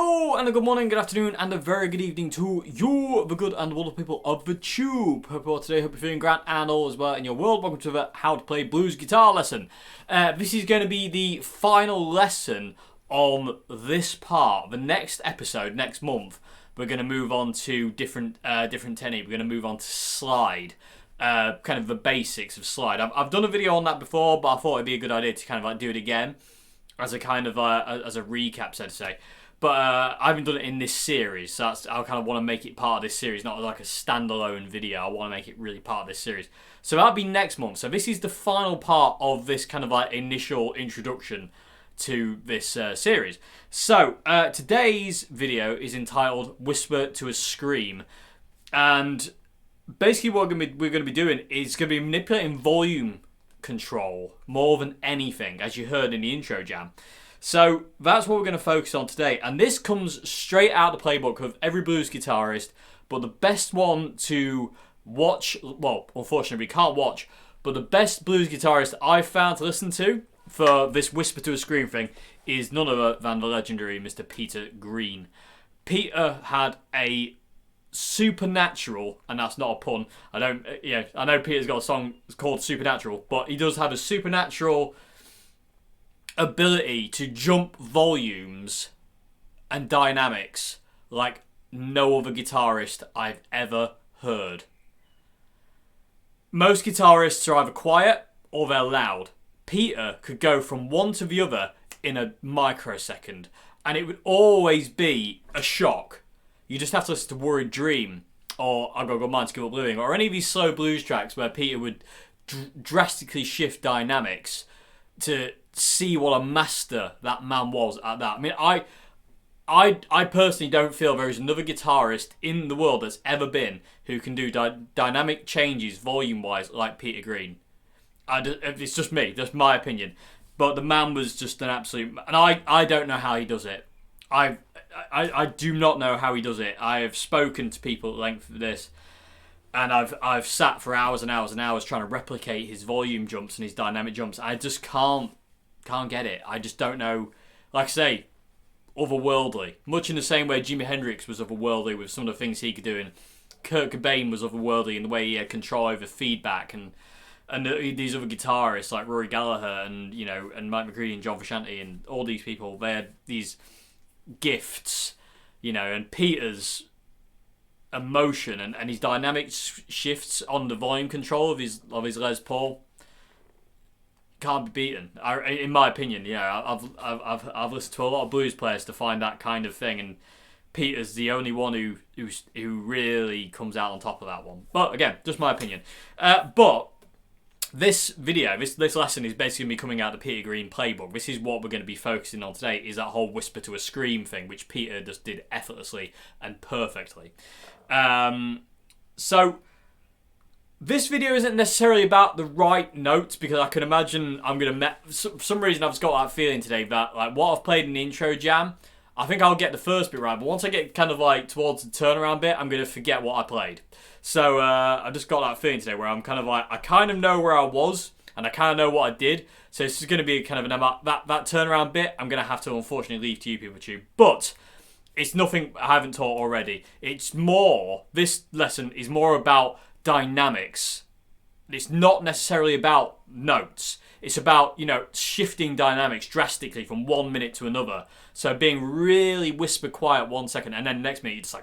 Hello and a good morning, good afternoon and a very good evening to you, the good and wonderful people of the tube. Hope you're today, hope you're feeling grand and all is well in your world. Welcome to the How to Play Blues guitar lesson. This is going to be the final lesson on this part. The next episode, next month, we're going to move on to different technique. We're going to move on to slide. Kind of the basics of slide. I've done a video on that before, but I thought it'd be a good idea to kind of like do it again as a kind of as a recap, so to say. But I haven't done it in this series, so I kind of want to make it part of this series, not like a standalone video. I want to make it really part of this series. So that'll be next month. So this is the final part of this kind of like initial introduction to this series. So today's video is entitled Whisper to a Scream. And basically what we're going to be doing is going to be manipulating volume control more than anything, as you heard in the intro jam. So that's what we're going to focus on today, and this comes straight out of the playbook of every blues guitarist, but the best one to watch, well, unfortunately we can't watch, but the best blues guitarist I've found to listen to for this Whisper to a Scream thing is none other than the legendary Mr. Peter Green. Peter had a supernatural, and that's not a pun, I know Peter's got a song called Supernatural, but he does have a supernatural ability to jump volumes and dynamics like no other guitarist I've ever heard. Most guitarists are either quiet or they're loud. Peter could go from one to the other in a microsecond, and it would always be a shock. You just have to listen to Worried Dream or I Got Good Mind to Give Up Living or any of these slow blues tracks where Peter would drastically shift dynamics to see what a master that man was at that. I mean, I personally don't feel there is another guitarist in the world that's ever been who can do dynamic changes volume-wise like Peter Green. It's just me, that's my opinion. But the man was just an absolute... And I don't know how he does it. I do not know how he does it. I have spoken to people at length for this, and I've sat for hours and hours and hours trying to replicate his volume jumps and his dynamic jumps. I just can't get it. I just don't know. Like I say, otherworldly. Much in the same way Jimi Hendrix was otherworldly with some of the things he could do, and Kurt Cobain was otherworldly in the way he had control over feedback, and these other guitarists like Rory Gallagher and and Mike McCready and John Frusciante and all these people, they had these gifts, and Peter's emotion and his dynamic shifts on the volume control of his Les Paul can't be beaten. In my opinion, I've listened to a lot of blues players to find that kind of thing, and Peter's the only one who really comes out on top of that one. But again, just my opinion. But this video, this lesson is basically going to be coming out of the Peter Green playbook. This is what we're going to be focusing on today, is that whole Whisper to a Scream thing, which Peter just did effortlessly and perfectly. So this video isn't necessarily about the right notes, because I can imagine I'm going to... For some reason I've just got that feeling today that like what I've played in the intro jam, I think I'll get the first bit right, but once I get kind of like towards the turnaround bit, I'm going to forget what I played. So I've just got that feeling today where I'm kind of like, I kind of know where I was, and I kind of know what I did. So this is going to be kind of that turnaround bit, I'm going to have to unfortunately leave to you people too. But it's nothing I haven't taught already. It's more, this lesson is more about dynamics. It's not necessarily about notes. It's about, shifting dynamics drastically from 1 minute to another. So being really whisper quiet 1 second, and then the next minute you're just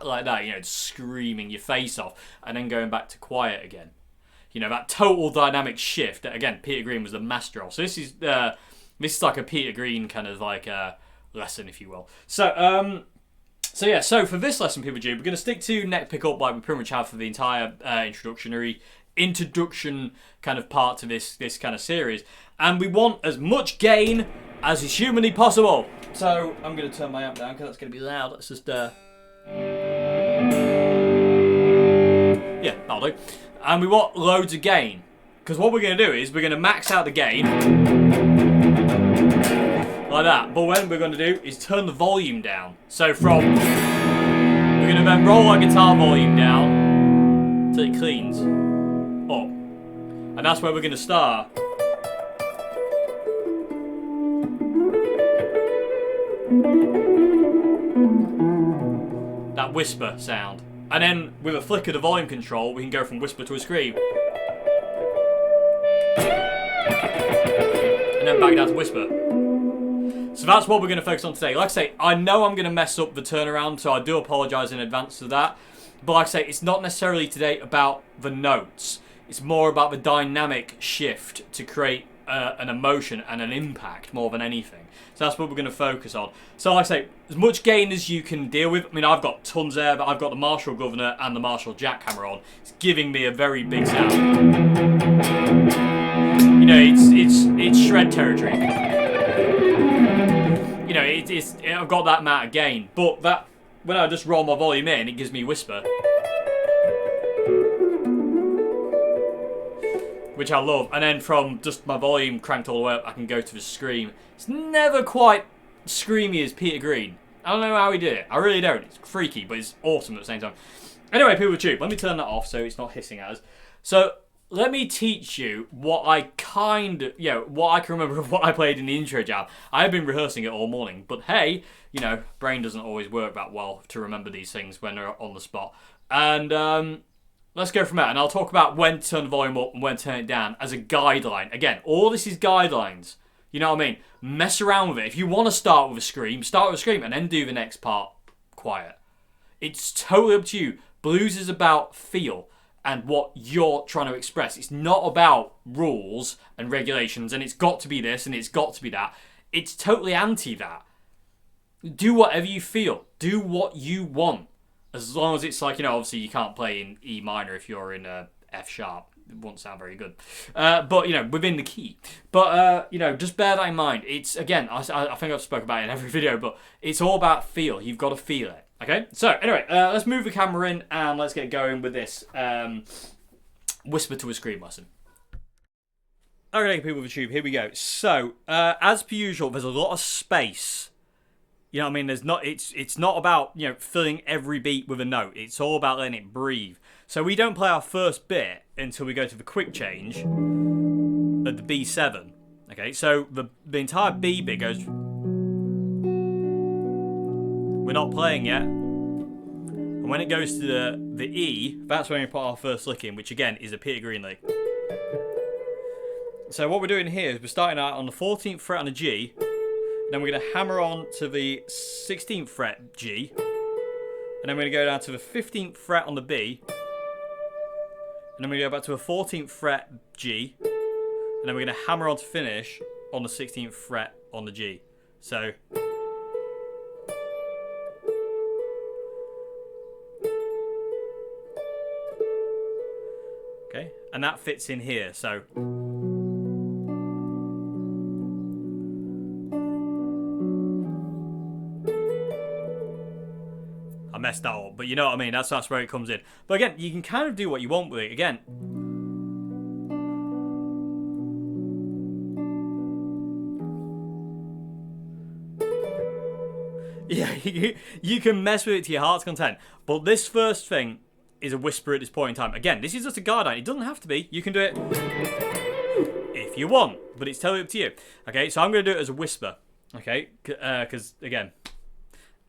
like that, screaming your face off, and then going back to quiet again. That total dynamic shift that, again, Peter Green was the master of. So this is like a Peter Green kind of like lesson, if you will. So so for this lesson, people, we're going to stick to neck pickup like we pretty much have for the entire introduction kind of part to this kind of series, and we want as much gain as is humanly possible. So I'm going to turn my amp down because that's going to be loud. Let's just yeah, that'll do. And we want loads of gain, because what we're going to do is we're going to max out the gain like that, but what we're going to do is turn the volume down. So we're going to then roll our guitar volume down until it cleans up, and that's where we're going to start. that whisper sound. And then with a flick of the volume control, we can go from whisper to a scream. And then back down to whisper. So that's what we're going to focus on today. Like I say, I know I'm going to mess up the turnaround, so I do apologise in advance for that. But like I say, it's not necessarily today about the notes. It's more about the dynamic shift to create an emotion and an impact more than anything. So that's what we're going to focus on. So like I say, as much gain as you can deal with. I mean, I've got tons there, but I've got the Marshall Governor and the Marshall Jackhammer on. It's giving me a very big sound. You know, it's shred territory. You know, I've got that amount of gain, but that when I just roll my volume in, it gives me whisper, which I love. And then from just my volume cranked all the way up, I can go to the scream. It's never quite screamy as Peter Green. I don't know how he did it. I really don't. It's freaky, but it's awesome at the same time. Anyway, people with tube, let me turn that off so it's not hissing at us. So let me teach you what I what I can remember of what I played in the intro jam. I have been rehearsing it all morning, but hey, you know, brain doesn't always work that well to remember these things when they're on the spot. And let's go from there, and I'll talk about when to turn the volume up and when to turn it down as a guideline. Again, all this is guidelines. You know what I mean? Mess around with it. If you want to start with a scream, start with a scream and then do the next part quiet. It's totally up to you. Blues is about feel and what you're trying to express. It's not about rules and regulations and it's got to be this and it's got to be that. It's totally anti that. Do whatever you feel. Do what you want. As long as it's like, you know, obviously you can't play in E minor if you're in F sharp. It won't sound very good. But, you know, within the key. But, you know, just bear that in mind. It's, again, I think I've spoken about it in every video, but it's all about feel. You've got to feel it. Okay? So, anyway, let's move the camera in and let's get going with this whisper to a scream lesson. Okay, people of the tube, here we go. So, as per usual, there's a lot of space. You know what I mean? It's not about, you know, filling every beat with a note. It's all about letting it breathe. So we don't play our first bit until we go to the quick change at the B7. Okay, so the entire B bit goes. We're not playing yet. And when it goes to the E, that's when we put our first lick in, which again is a Peter Green lick. So what we're doing here is we're starting out on the 14th fret on the G. Then we're going to hammer on to the 16th fret G. And then we're going to go down to the 15th fret on the B. And then we go back to a 14th fret G. And then we're going to hammer on to finish on the 16th fret on the G. So. Okay. And that fits in here. So. I messed that up, but you know what I mean. That's where it comes in. But again, you can kind of do what you want with it. Again, yeah, you can mess with it to your heart's content. But this first thing is a whisper at this point in time. Again, this is just a guideline. It doesn't have to be. You can do it if you want, but it's totally up to you. Okay, so I'm going to do it as a whisper. Okay, because again.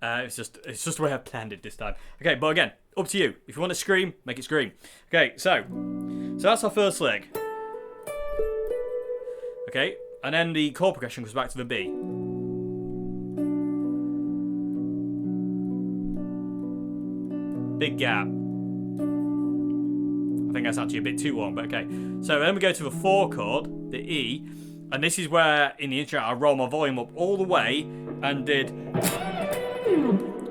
It's just the way I planned it this time. Okay, but again, up to you. If you want to scream, make it scream. Okay, so that's our first leg. Okay, and then the chord progression goes back to the B. Big gap. I think that's actually a bit too long, but okay. So then we go to the 4 chord, the E, and this is where in the intro I roll my volume up all the way and did.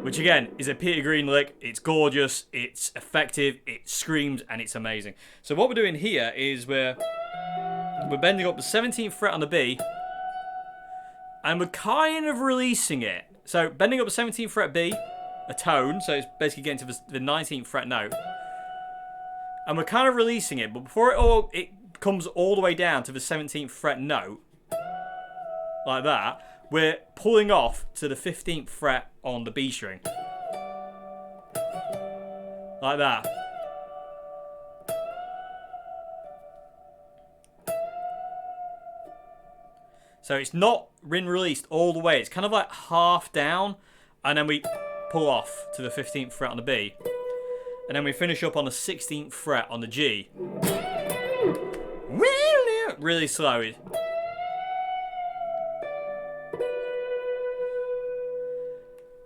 Which again is a Peter Green lick. It's gorgeous, it's effective, it screams, and it's amazing. So what we're doing here is we're bending up the 17th fret on the B, and we're kind of releasing it. So bending up the 17th fret B, a tone, so it's basically getting to the 19th fret note, and we're kind of releasing it. But before it comes all the way down to the 17th fret note, like that. We're pulling off to the 15th fret on the B string. Like that. So it's not been released all the way. It's kind of like half down. And then we pull off to the 15th fret on the B. And then we finish up on the 16th fret on the G. Really slow.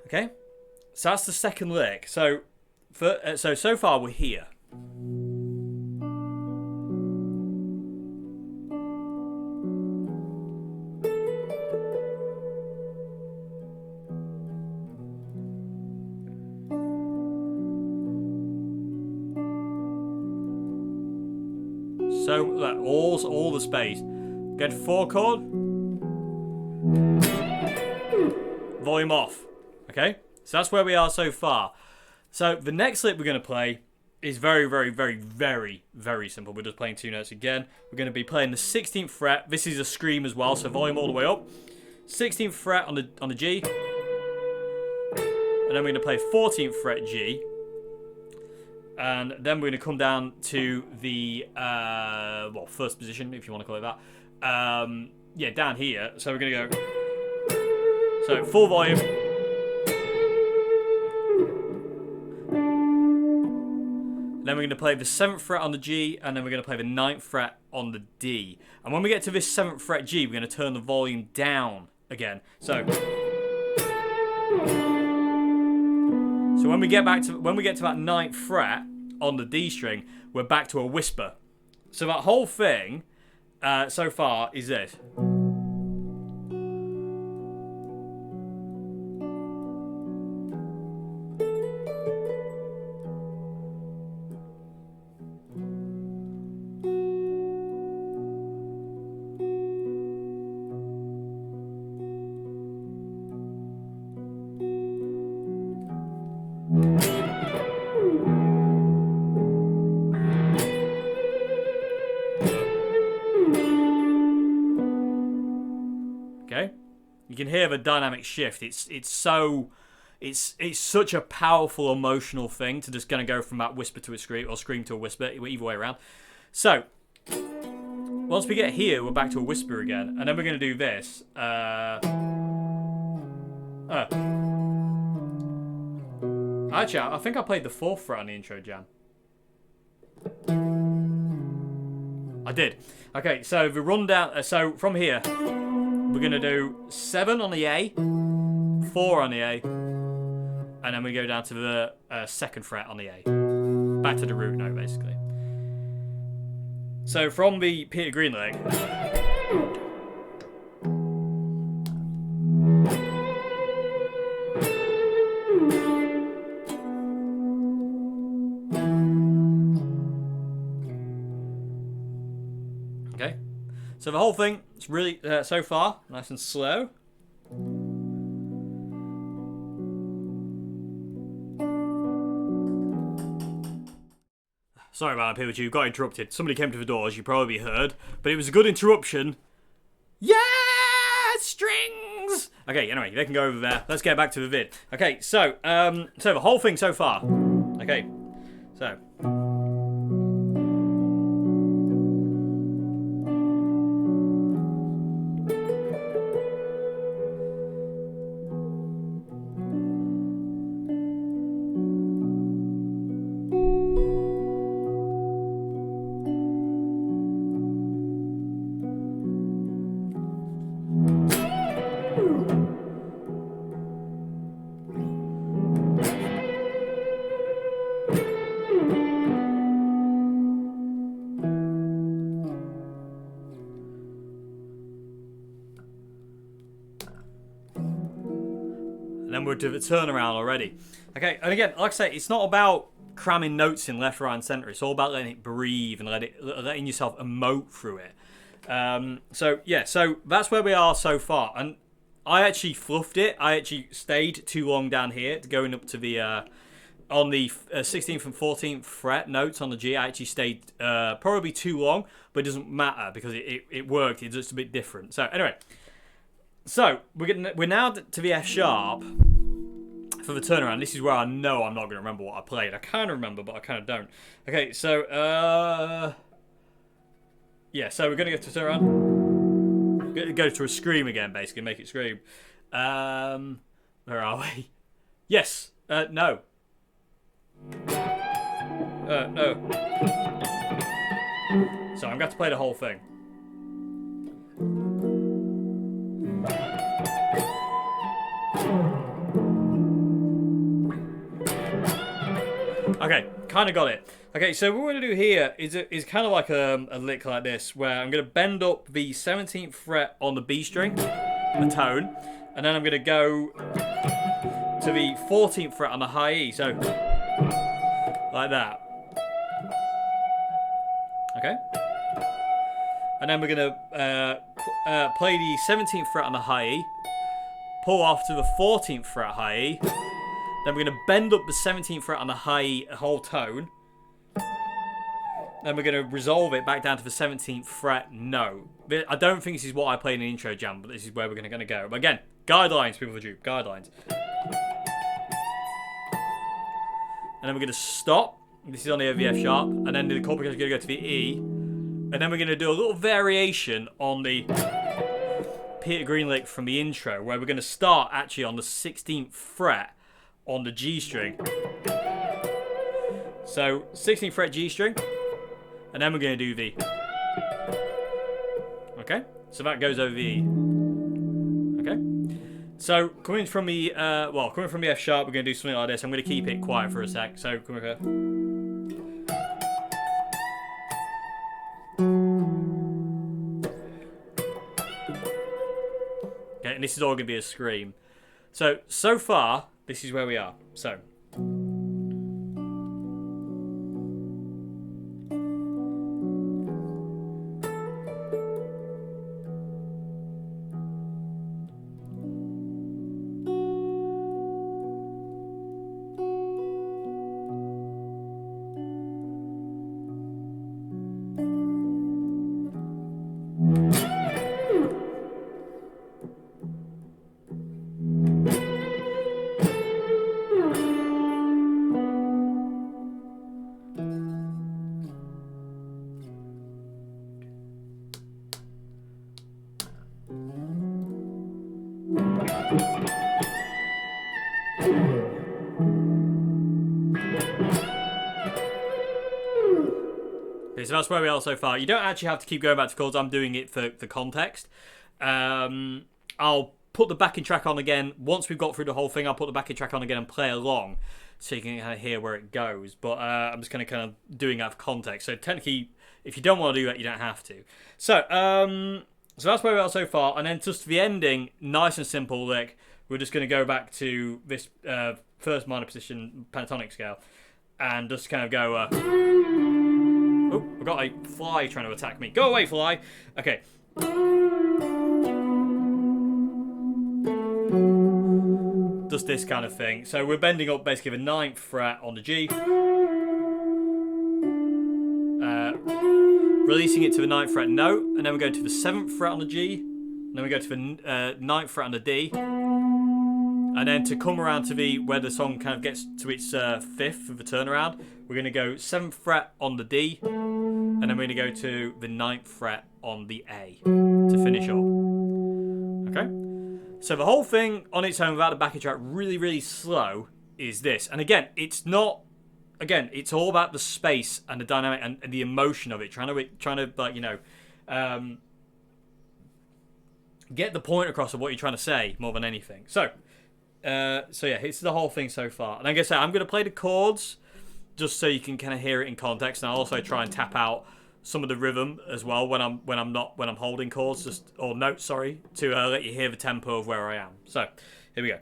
Okay, so that's the second lick. So so far we're here. So like all the space. Go to 4 chord. Volume off. Okay, so that's where we are so far. So the next lick we're going to play is very, very, very, very, very simple. We're just playing 2 notes again. We're going to be playing the 16th fret. This is a scream as well, so volume all the way up. 16th fret on the G, and then we're going to play 14th fret G. And then we're going to come down to the first position, if you want to call it that. Yeah, down here. So we're going to go. So full volume. Then we're going to play the 7th fret on the G, and then we're going to play the 9th fret on the D. And when we get to this 7th fret G, we're going to turn the volume down again. So when we get to that 9th fret on the D string, we're back to a whisper. So that whole thing so far is this. Okay, you can hear the dynamic shift. It's such a powerful emotional thing to just gonna go from that whisper to a scream or scream to a whisper, either way around. So once we get here, we're back to a whisper again, and then we're gonna do this. Actually, I think I played the 4th fret on the intro, Jan. I did. Okay, so the rundown. So from here, we're gonna do 7 on the A, 4 on the A, and then we go down to the 2nd fret on the A. Back to the root note, basically. So from the Peter Green lick. Okay, so the whole thing is really, so far, nice and slow. Sorry about that, people. You got interrupted. Somebody came to the door, as you probably heard, but it was a good interruption. Yeah, strings. Okay, anyway, they can go over there. Let's get back to the vid. Okay, so the whole thing so far. Okay, so. Then we're to the turnaround already. Okay, and again, like I say, it's not about cramming notes in left, right, and centre. It's all about letting it breathe and letting yourself emote through it. So yeah, so that's where we are so far. And I actually fluffed it. I actually stayed too long down here, going up to the on the 16th and 14th fret notes on the G. I actually stayed probably too long, but it doesn't matter because it worked. It's just a bit different. So anyway. So we're now to the F sharp for the turnaround. This is where I know I'm not going to remember what I played. I kind of remember, but I kind of don't. Okay, so yeah, so we're going to go to turnaround. Go to a scream again, basically, make it scream. Where are we? Yes. No. No. So I'm going to have to play the whole thing. Okay, kind of got it. Okay, so what we're going to do here is kind of like a lick like this, where I'm going to bend up the 17th fret on the B string, a tone, and then I'm going to go to the 14th fret on the high E, so like that. Okay? And then we're going to play the 17th fret on the high E, pull off to the 14th fret high E, then we're going to bend up the 17th fret on the high E a whole tone. Then we're going to resolve it back down to the 17th fret note. I don't think this is what I played in the intro jam, but this is where we're going to go. But again, guidelines, people for Dupe, guidelines. And then we're going to stop. This is on the F sharp. And then the chord progression is going to go to the E. And then we're going to do a little variation on the Peter Green lick from the intro, where we're going to start actually on the 16th fret on the G string. So 16th fret G string, and then we're going to do the. Okay, so that goes over the E. Okay, so coming from the F sharp, we're going to do something like this. I'm going to keep it quiet for a sec. So come over here. Okay, and this is all going to be a scream. So far, this is where we are. So. So that's where we are so far. You don't actually have to keep going back to chords. I'm doing it for context. I'll put the backing track on again. Once we've got through the whole thing, I'll put the backing track on again and play along so you can kind of hear where it goes. But I'm just kind of doing that for context. So technically, if you don't want to do that, you don't have to. So that's where we are so far. And then just the ending, nice and simple lick. We're just going to go back to this first minor position pentatonic scale and just kind of go... Oh, I've got a fly trying to attack me. Go away, fly! Okay. Just this kind of thing. So we're bending up basically the 9th fret on the G. Releasing it to the 9th fret note. And then we go to the 7th fret on the G. And then we go to the 9th fret on the D. And then to come around to the where the song kind of gets to its 5th of the turnaround, we're going to go 7th fret on the D, and then we're going to go to the 9th fret on the A to finish up. Okay? So the whole thing on its own without the backing track, really, really slow, is this. And again, it's not. Again, it's all about the space and the dynamic and the emotion of it. Trying to like get the point across of what you're trying to say more than anything. So yeah, it's the whole thing so far. And like I say, I'm going to play the chords just so you can kind of hear it in context, and I'll also try and tap out some of the rhythm as well when I'm holding chords, or notes, sorry, to let you hear the tempo of where I am. So here we go.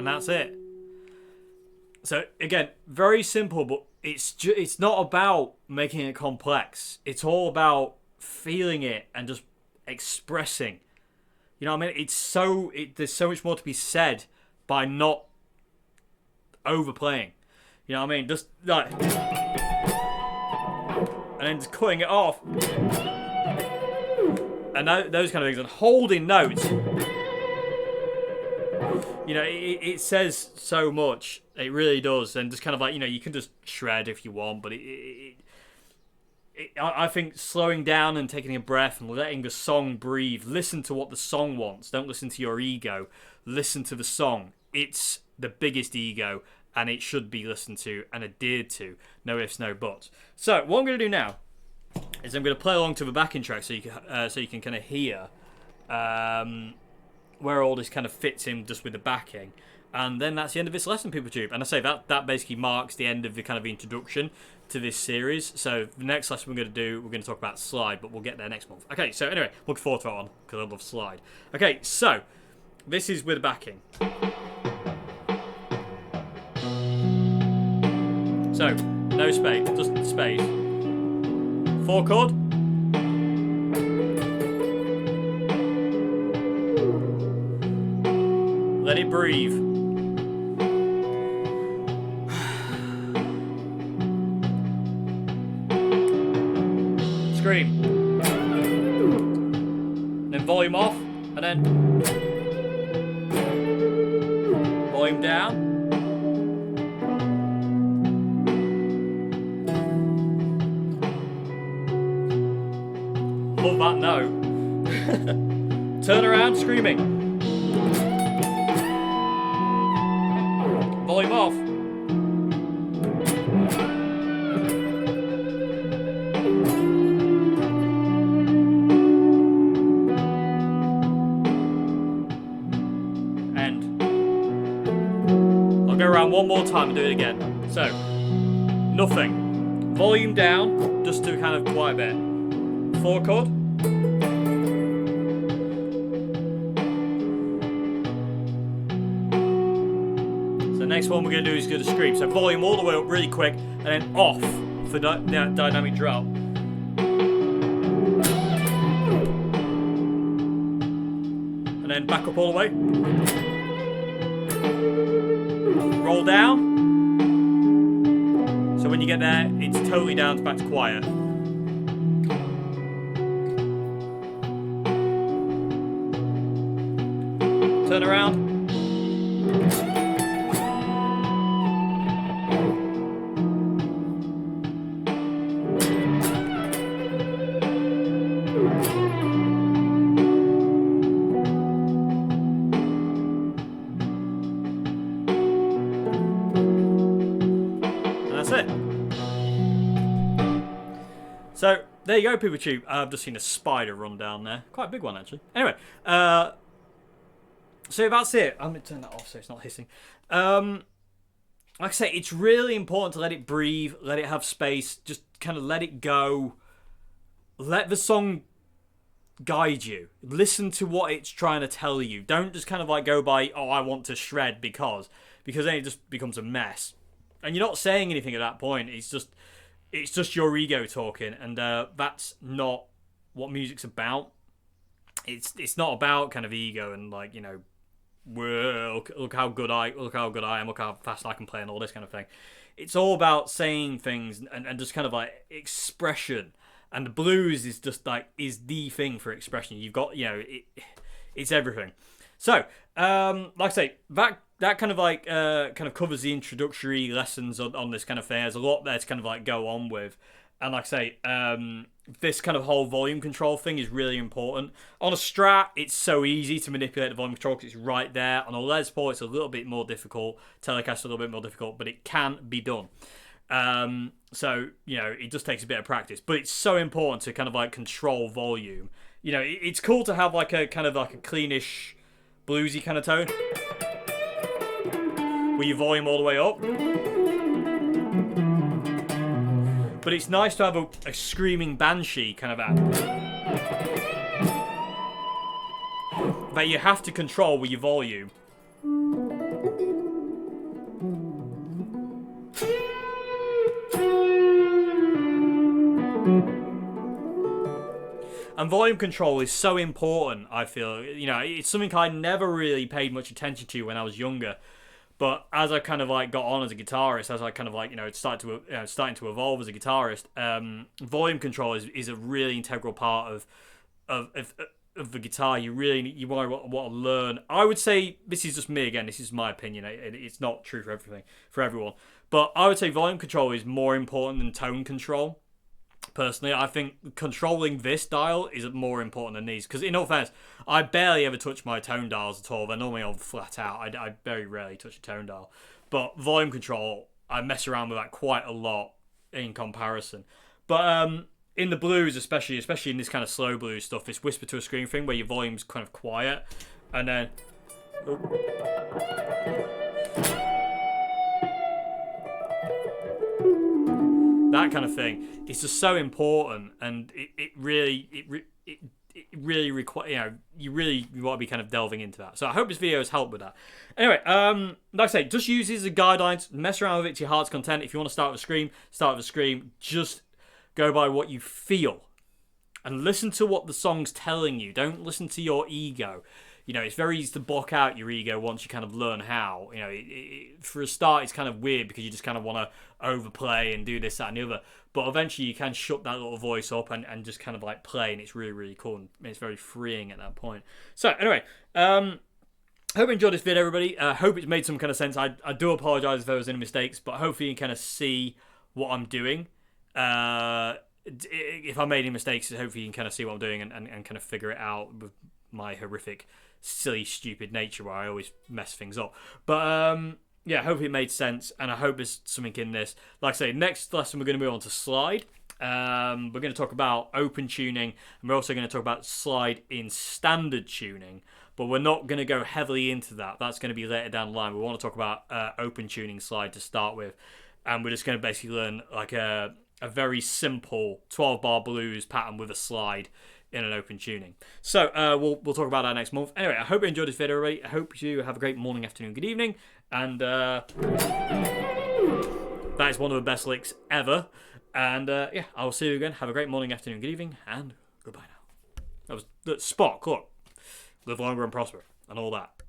and that's it. So again, very simple, but it's not about making it complex. It's all about feeling it and just expressing. You know what I mean? There's so much more to be said by not overplaying. You know what I mean? Just like, and then just cutting it off, and those kind of things, and holding notes. You know, it says so much. It really does. And just kind of like, you know, you can just shred if you want, but I think slowing down and taking a breath and letting the song breathe. Listen to what the song wants. Don't listen to your ego. Listen to the song. It's the biggest ego, and it should be listened to and adhered to. No ifs, no buts. So what I'm going to do now is I'm going to play along to the backing track so you can kind of hear where all this kind of fits in just with the backing. And then that's the end of this lesson, PeopleTube. And I say that basically marks the end of the kind of introduction to this series. So the next lesson we're going to talk about slide, but we'll get there next month. Okay, so anyway, looking forward to that one because I love slide. Okay, so this is with backing. So no space, just space. 4 chord. Let it breathe. Scream. Then volume off, and then volume down. Love that note. Turn around, screaming. Volume off. End. I'll go around one more time and do it again. So, nothing. Volume down, just to kind of quiet a bit. 4 chord. Next one we're going to do is going to scream. So volume all the way up really quick, and then off for dynamic drop. And then back up all the way. Roll down. So when you get there, it's totally down to back to quiet. Turn around. So, there you go, PeopleTube. I've just seen a spider run down there. Quite a big one, actually. Anyway, so that's it. I'm going to turn that off so it's not hissing. Like I say, it's really important to let it breathe, let it have space, just kind of let it go. Let the song guide you. Listen to what it's trying to tell you. Don't just kind of like go by, oh, I want to shred because then it just becomes a mess. And you're not saying anything at that point. It's just your ego talking, and that's not what music's about. It's not about kind of ego and like, you know, look how good I am, look how fast I can play, and all this kind of thing. It's all about saying things and just kind of like expression. And the blues is just like is the thing for expression. You've got, you know, it's everything. So like I say, that kind of like kind of covers the introductory lessons on this kind of thing. There's a lot there to kind of like go on with, and like I say, this kind of whole volume control thing is really important. On a Strat, it's so easy to manipulate the volume control because it's right there. On a Les Paul, it's a little bit more difficult. Telecast a little bit more difficult, but it can be done. So, you know, it just takes a bit of practice, but it's so important to kind of like control volume. You know, it's cool to have like a kind of like a cleanish, bluesy kind of tone with your volume all the way up. But it's nice to have a screaming banshee kind of act that you have to control with your volume. And volume control is so important, I feel. You know, it's something I never really paid much attention to when I was younger. But as I kind of like got on as a guitarist, as I kind of like, you know, starting to evolve as a guitarist, volume control is a really integral part of the guitar. You want to learn. I would say, this is just me again. This is my opinion. It's not true for everyone. But I would say volume control is more important than tone control. Personally, I think controlling this dial is more important than these. Because in all fairness, I barely ever touch my tone dials at all. They're normally all flat out. I very rarely touch a tone dial. But volume control, I mess around with that quite a lot in comparison. But in the blues, especially in this kind of slow blues stuff, this whisper to a scream thing where your volume's kind of quiet. And then... that kind of thing is just so important, and it really requires, you know, you really want to be kind of delving into that. So I hope this video has helped with that. Anyway, like I say, just use these as guidelines, mess around with it to your heart's content. If you want to start with a scream, start with a scream. Just go by what you feel and listen to what the song's telling you. Don't listen to your ego. You know, it's very easy to block out your ego once you kind of learn how. You know, for a start, it's kind of weird because you just kind of want to overplay and do this, that, and the other. But eventually, you can shut that little voice up and just kind of like play, and it's really, really cool. And it's very freeing at that point. So, anyway, hope you enjoyed this video, everybody. Hope it's made some kind of sense. I do apologise if there was any mistakes, but hopefully you can kind of see what I'm doing. If I made any mistakes, hopefully you can kind of see what I'm doing and kind of figure it out with my horrific, silly, stupid nature where I always mess things up. But yeah, hopefully it made sense, and I hope there's something in this. Like I say, next lesson we're going to move on to slide. We're going to talk about open tuning, and we're also going to talk about slide in standard tuning, but we're not going to go heavily into that. That's going to be later down the line. We want to talk about open tuning slide to start with, and we're just going to basically learn like a very simple 12-bar blues pattern with a slide in an open tuning. So we'll talk about that next month. Anyway, I hope you enjoyed this video, everybody. I hope you have a great morning, afternoon, good evening, and that is one of the best licks ever. And yeah, I will see you again. Have a great morning, afternoon, good evening, and goodbye now. That was Spock. Look, live longer and prosper, and all that.